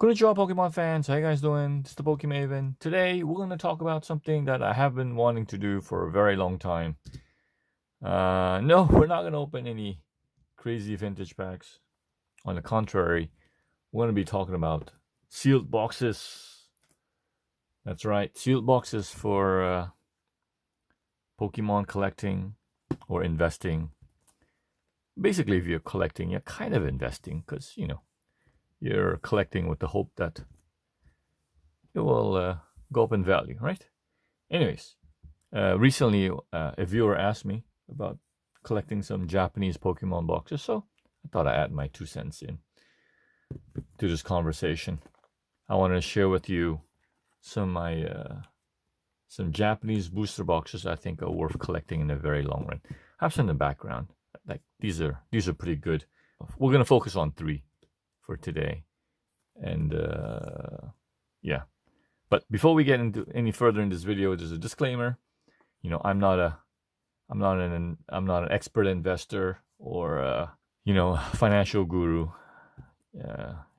Konnichiwa, Pokemon fans. How you guys doing? It's the Pokemaven. Today, we're going to talk about something that I have been wanting to do for a very long time. No, we're not going to open any crazy vintage packs. On the contrary, we're going to be talking about sealed boxes. That's right, sealed boxes for Pokemon collecting or investing. Basically, if you're collecting, you're kind of investing because, you're collecting with the hope that it will go up in value, right? Anyways, recently a viewer asked me about collecting some Japanese Pokemon boxes, so I thought I'd add my 2 cents in to this conversation. I wanted to share with you some Japanese booster boxes I think are worth collecting in the very long run. I have some in the background. Like these are pretty good. We're gonna focus on 3 for today, and yeah. But before we get into any further in this video, there's a disclaimer. I'm not an expert investor or financial guru.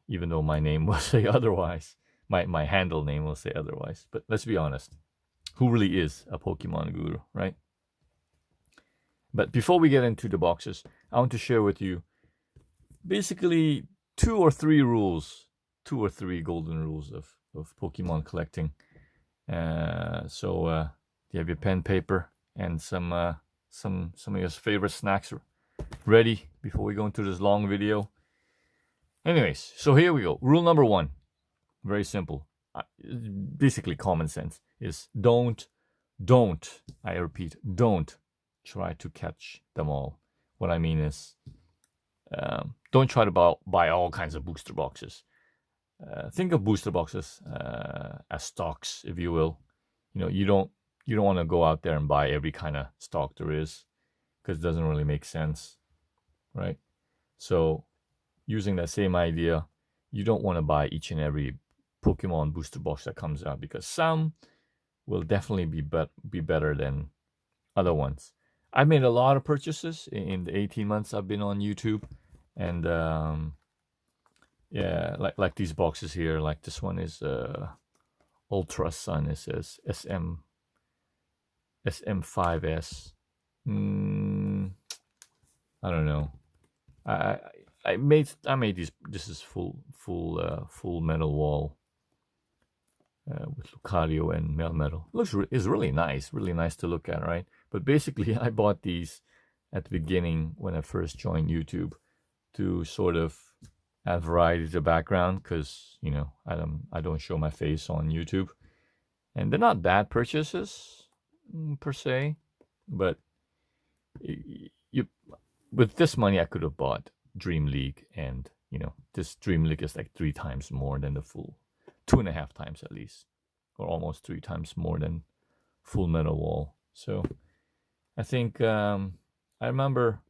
Even though my name will say otherwise, my handle name will say otherwise. But let's be honest, who really is a Pokemon guru, right? But before we get into the boxes, I want to share with you basically 2 or 3 golden rules of Pokemon collecting. So you have your pen, paper, and some of your favorite snacks ready before we go into this long video. Anyways, so here we go. Rule number 1, very simple, basically common sense, is don't, I repeat, don't try to catch them all. What I mean is, don't try to buy all kinds of booster boxes. Think of booster boxes as stocks, if you will. You don't want to go out there and buy every kind of stock there is, because it doesn't really make sense, right? So using that same idea, you don't want to buy each and every Pokemon booster box that comes out, because some will definitely be better than other ones. I've made a lot of purchases in the 18 months I've been on YouTube, and yeah, like these boxes here. Like this one is Ultra Sun. It says SM5S. I don't know. I made these. This is full metal wall with Lucario and Melmetal. Is really nice to look at, right? But basically, I bought these at the beginning when I first joined YouTube to sort of add variety to the background, because I don't show my face on YouTube, and they're not bad purchases per se, but with this money I could have bought Dream League, and this Dream League is like 3 times more than the full, 2.5 times at least, or almost 3 times more than Full Metal Wall. So I think I remember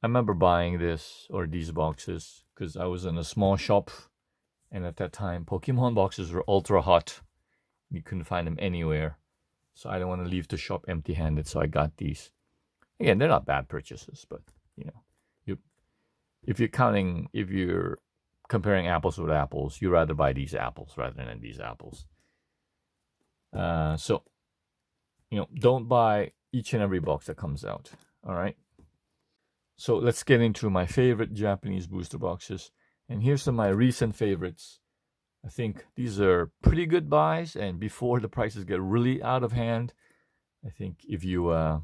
buying these boxes because I was in a small shop, and at that time Pokemon boxes were ultra hot. You couldn't find them anywhere, so I didn't want to leave the shop empty-handed, so I got these. Again, they're not bad purchases, but if you're comparing apples with apples, you rather buy these apples rather than these apples. So don't buy each and every box that comes out. All right. So let's get into my favorite Japanese booster boxes. And here's some of my recent favorites. I think these are pretty good buys, and before the prices get really out of hand, I think if you have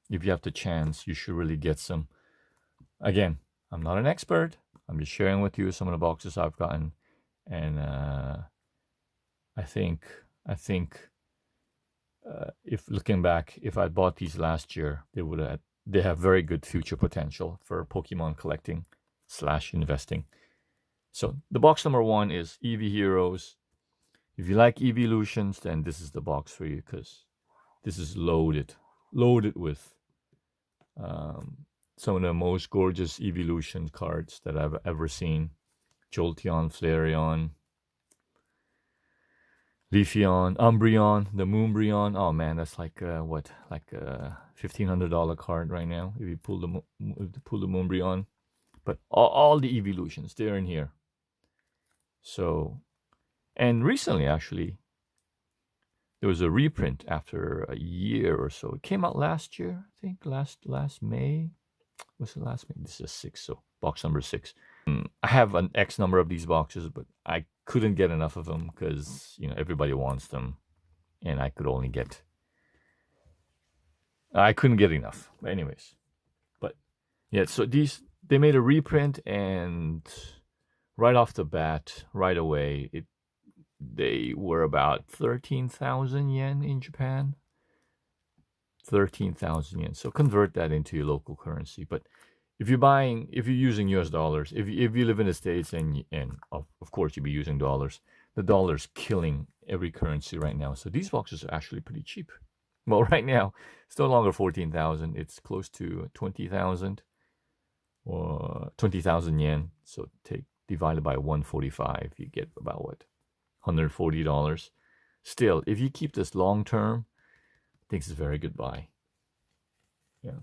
the chance, you should really get some. Again, I'm not an expert. I'm just sharing with you some of the boxes I've gotten, and I think if looking back, if I bought these last year, they have very good future potential for Pokemon collecting / investing. So the box number 1 is eeveeheroes. If you like eeveelutions, then this is the box for you, because this is loaded with some of the most gorgeous eeveelution cards that I've ever seen. Jolteon, Flareon, Leafeon, Umbreon, the Moonbreon. Oh man, that's like a $1,500 card right now if you pull the Moonbreon. But all the eeveelutions, they're in here. So, and recently actually, there was a reprint after a year or so. It came out last year, I think, last May. Was it last May? This is 6, so box number 6. I have an X number of these boxes, but I couldn't get enough of them because everybody wants them, and I couldn't get enough. But anyways, but yeah, so they made a reprint, and right off the bat, right away, they were about 13,000 yen in Japan. 13,000 yen. So convert that into your local currency. But if you're using US dollars, if you live in the States and of course you'll be using dollars, the dollar's killing every currency right now. So these boxes are actually pretty cheap. Well, right now, it's no longer 14,000. It's close to 20,000 or 20,000 yen. So divided by 145, you get about what? $140. Still, if you keep this long term, I think it's a very good buy. Yeah,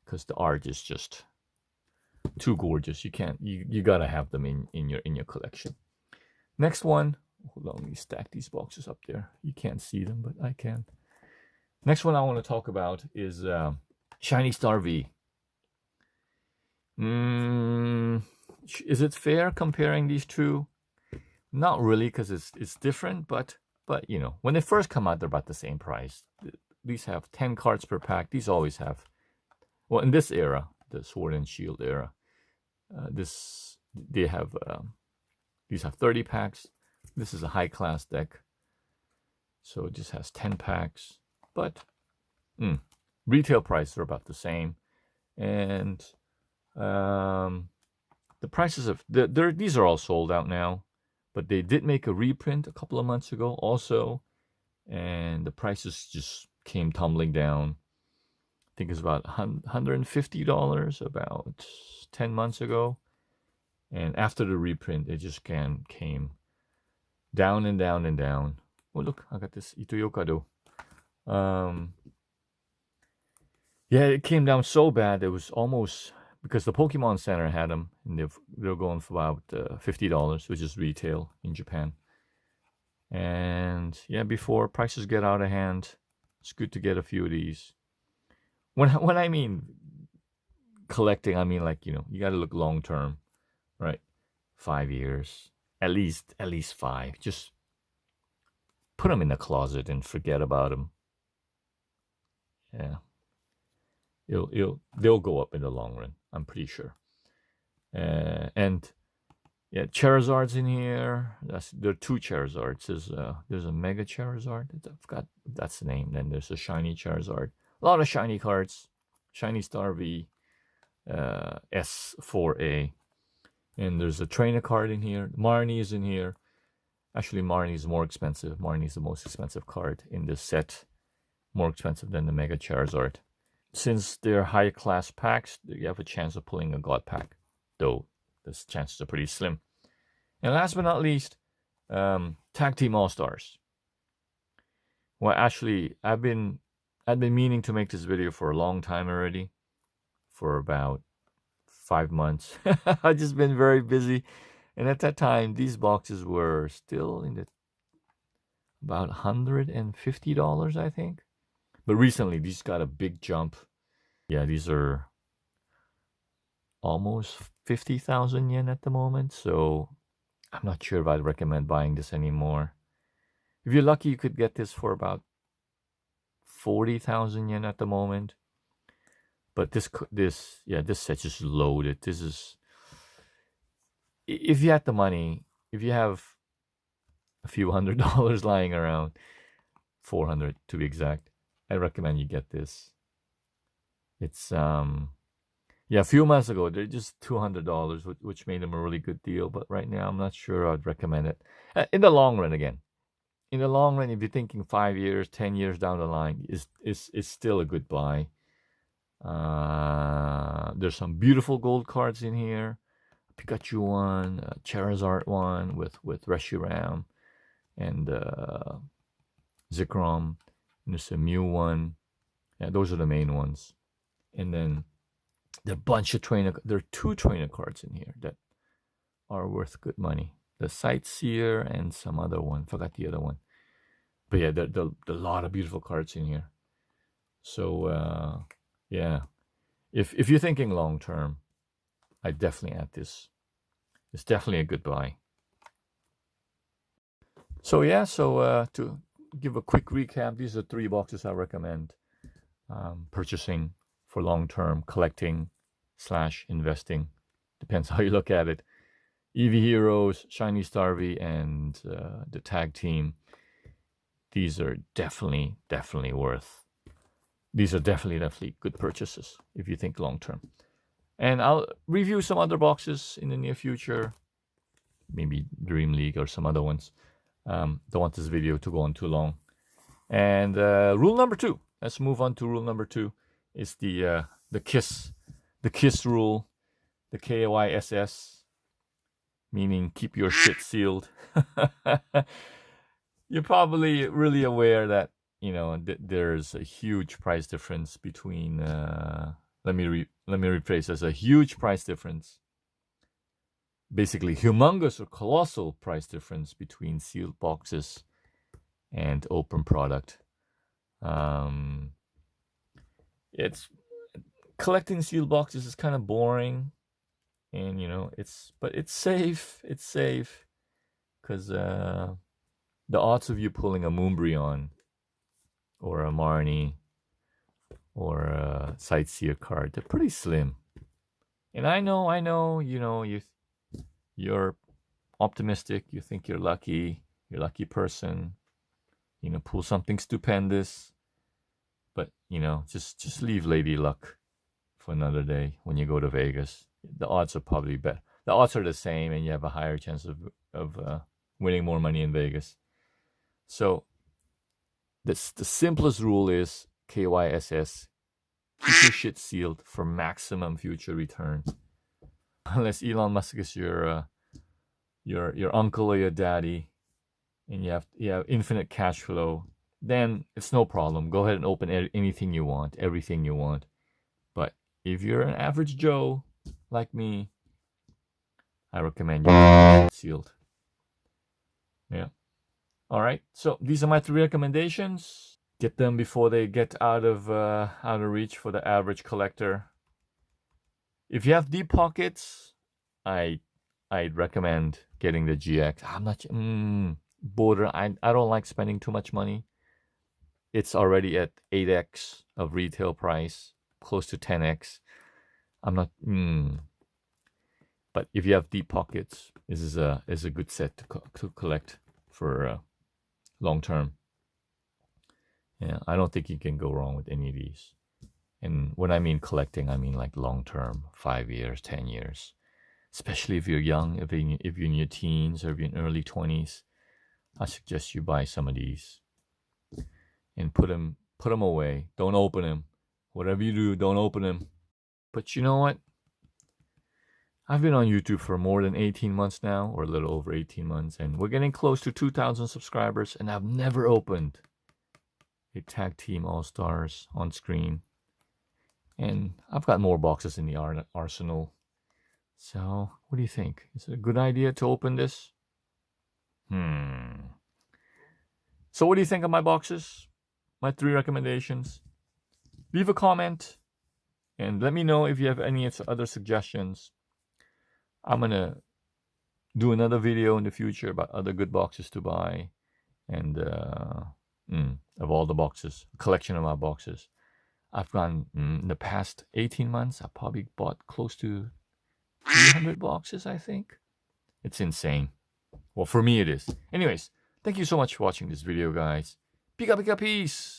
because the art is just too gorgeous. You gotta have them in your collection. Next one. Hold on, let me stack these boxes up there. You can't see them, but I can. Next one I want to talk about is shinystarv. Is it fair comparing these two? Not really, because it's different, but when they first come out, they're about the same price. These have 10 cards per pack. These always have, well, in this era, the Sword and Shield era, these have 30 packs. This is a high class deck, so it just has 10 packs. But retail prices are about the same, and the prices of these are all sold out now. But they did make a reprint a couple of months ago also, and the prices just came tumbling down. I think it's about $150 about 10 months ago. And after the reprint, it just came down and down and down. Oh, look, I got this Itoyokado. Yeah, it came down so bad, it was almost... Because the Pokemon Center had them, and they're going for about $50, which is retail in Japan. And yeah, before prices get out of hand, it's good to get a few of these. When I mean collecting, I mean like you got to look long term, right? 5 years, at least 5. Just put them in the closet and forget about them. Yeah. They'll go up in the long run, I'm pretty sure. And yeah, Charizard's in here. There are 2 Charizards. There's a Mega Charizard. I forgot if that's the name. Then there's a Shiny Charizard. A lot of shiny cards. Shinystarv S4A. And there's a trainer card in here. Marnie is in here. Actually, Marnie is more expensive. Marnie is the most expensive card in this set. More expensive than the Mega Charizard. Since they're high class packs, you have a chance of pulling a God pack, though the chances are pretty slim. And last but not least, tagteamallstars. Well, actually, I've been meaning to make this video for a long time already, for about 5 months. I've just been very busy, and at that time, these boxes were still in about $150, I think. But recently, these got a big jump. Yeah, these are almost 50,000 yen at the moment. So I'm not sure if I'd recommend buying this anymore. If you're lucky, you could get this for about 40,000 yen at the moment. But this set's just loaded. This is, if you had the money, if you have a few $100 lying around, 400 to be exact, I recommend you get this. It's a few months ago they're just $200, which made them a really good deal. But right now I'm not sure I'd recommend it. In the long run, again, in the long run, if you're thinking 5 years, 10 years down the line, it's still a good buy. There's some beautiful gold cards in here. Pikachu one, Charizard one with Reshiram, and Zekrom. And there's a Mew one. Yeah, those are the main ones. And then there are a bunch of there are 2 trainer cards in here that are worth good money. the Sightseer, and some other one. Forgot the other one. But yeah, there a lot of beautiful cards in here. So yeah, if you're thinking long term, I definitely add this. It's definitely a good buy. So yeah, to give a quick recap, these are 3 boxes I recommend purchasing for long term collecting / investing. Depends how you look at it. eeveeheroes, shinystarv, and the tag team. These are definitely worth. These are definitely good purchases if you think long term. And I'll review some other boxes in the near future. Maybe Dream League or some other ones. Don't want this video to go on too long. And rule number 2. Let's move on to rule number 2. Is the KISS rule, the KYSS, meaning keep your shit sealed. You're probably really aware that there's a huge price difference between. Let me rephrase. There's a huge price difference. Basically, humongous or colossal price difference between sealed boxes and open product. It's collecting sealed boxes is kind of boring, and but it's safe. It's safe because the odds of you pulling a Moonbreon or a Marnie or a Sightseer card, they're pretty slim. And I know, you're optimistic. You think you're lucky. You're a lucky person. Pull something stupendous. But just leave Lady Luck for another day when you go to Vegas. The odds are probably better. The odds are the same, and you have a higher chance of winning more money in Vegas. So the simplest rule is KYSS. Keep your shit sealed for maximum future return. Unless Elon Musk is your uncle or your daddy, and you have infinite cash flow, then it's no problem. Go ahead and open anything you want, everything you want. But if you're an average Joe like me, I recommend you keep your shit sealed. Yeah. All right. So these are my 3 recommendations. Get them before they get out of reach for the average collector. If you have deep pockets, I'd recommend getting the GX. I'm not border. I don't like spending too much money. It's already at 8x of retail price, close to 10x. I'm not. But if you have deep pockets, this is a good set to collect for long term. Yeah, I don't think you can go wrong with any of these. And when I mean collecting, I mean like long term, 5 years, 10 years. Especially if you're young, if you're in your teens or if you're in early 20s, I suggest you buy some of these and put them away. Don't open them. Whatever you do, don't open them. But you know what? I've been on YouTube for more than 18 months now, or a little over 18 months, and we're getting close to 2,000 subscribers, and I've never opened a Tag Team All-Stars on screen. And I've got more boxes in the arsenal. So, what do you think? Is it a good idea to open this? So what do you think of my boxes? My 3 recommendations? Leave a comment and let me know if you have any other suggestions. I'm going to do another video in the future about other good boxes to buy. And of all the boxes, a collection of my boxes. I've gone, in the past 18 months, I probably bought close to 300 boxes, I think. It's insane. Well, for me it is. Anyways, thank you so much for watching this video, guys. Pika pika peace!